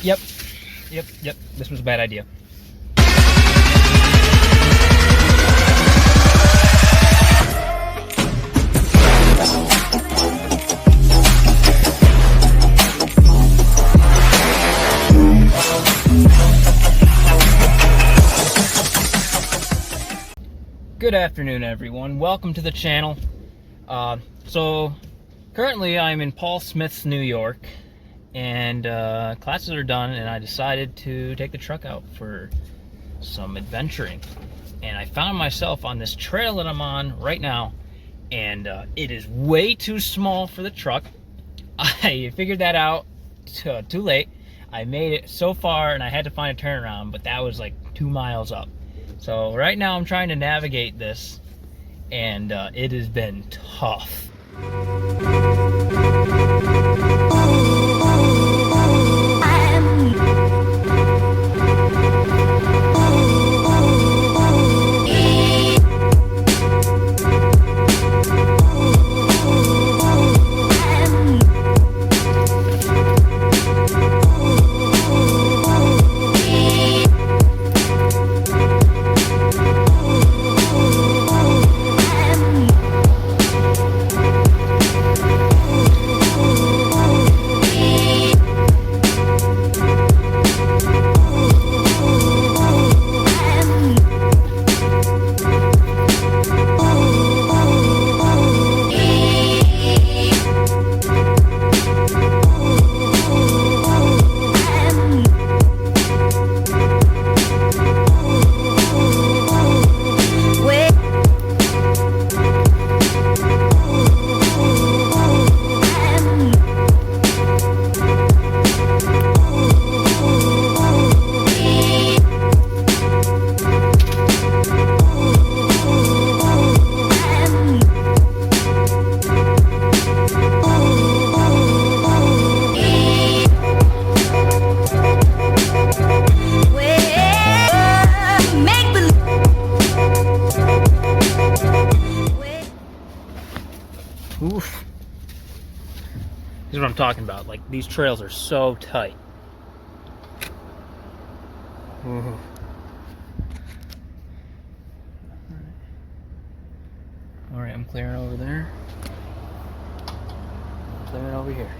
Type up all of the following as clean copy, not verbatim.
Yep. This was a bad idea. Good afternoon, everyone. Welcome to the channel. So currently I'm in Paul Smith's, New York, and classes are done, and I decided to take the truck out for some adventuring. And I found myself on this trail that I'm on right now, and it is way too small for the truck. I figured that out too late. I made it so far, and I had to find a turnaround, but that was like 2 miles up. So right now I'm trying to navigate this, and it has been tough. Oof. This is what I'm talking about. Like, these trails are so tight. Ooh. Alright, I'm clearing over there. I'm clearing over here.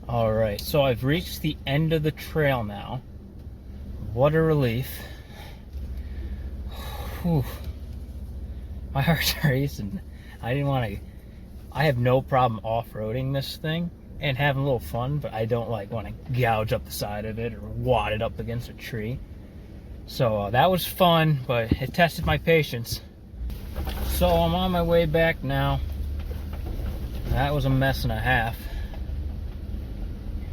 Alright, so I've reached the end of the trail now. What a relief. Whew. My heart's racing. I have no problem off-roading this thing and having a little fun, but I don't want to gouge up the side of it or wad it up against a tree. So that was fun, but it tested my patience. So I'm on my way back now. That was a mess and a half.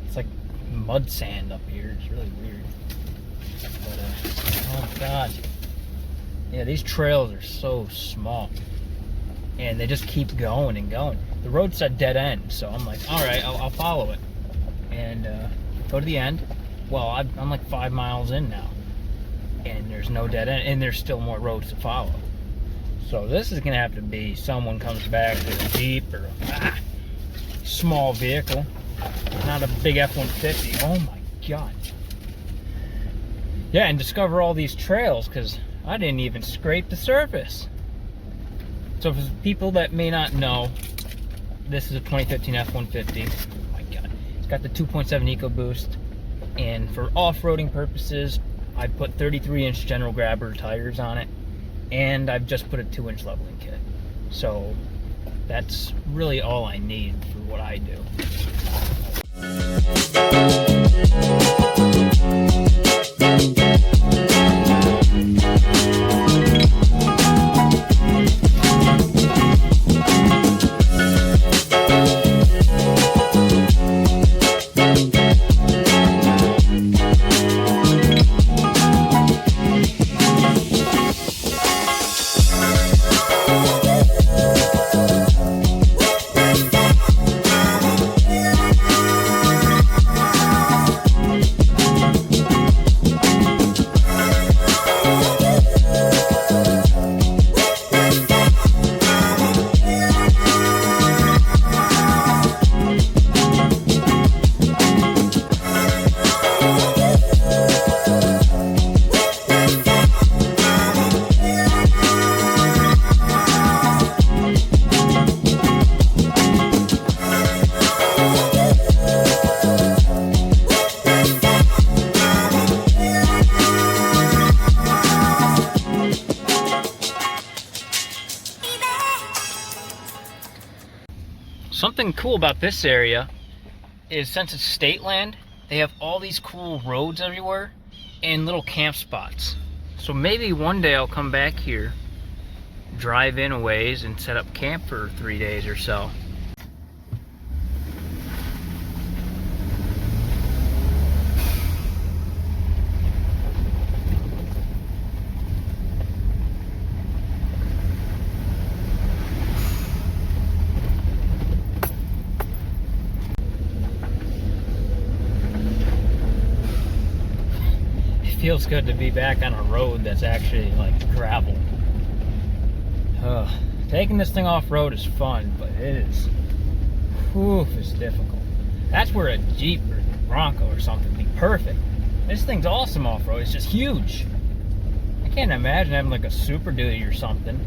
It's like mud sand up here. It's really weird. But, oh God. Yeah, these trails are so small. And they just keep going and going. The road's at dead end, so I'm like, all right, I'll follow it. And go to the end. Well, I'm like 5 miles in now. And there's no dead end, and there's still more roads to follow. So this is gonna have to be someone comes back with a Jeep or a small vehicle, not a big F-150. Oh my God. Yeah, and discover all these trails, because I didn't even scrape the surface. So for people that may not know, this is a 2015 F150. Oh my god. It's got the 2.7 EcoBoost. And for off-roading purposes, I put 33-inch General Grabber tires on it. And I've just put a 2-inch leveling kit. So that's really all I need for what I do. Something cool about this area is, since it's state land, they have all these cool roads everywhere and little camp spots. So maybe one day I'll come back here, drive in a ways, and set up camp for 3 days or so. Feels good to be back on a road that's actually like gravel. Taking this thing off-road is fun, but it is, it's difficult. That's where a Jeep or Bronco or something would be perfect. This thing's awesome off-road. It's just huge. I can't imagine having like a Super Duty or something.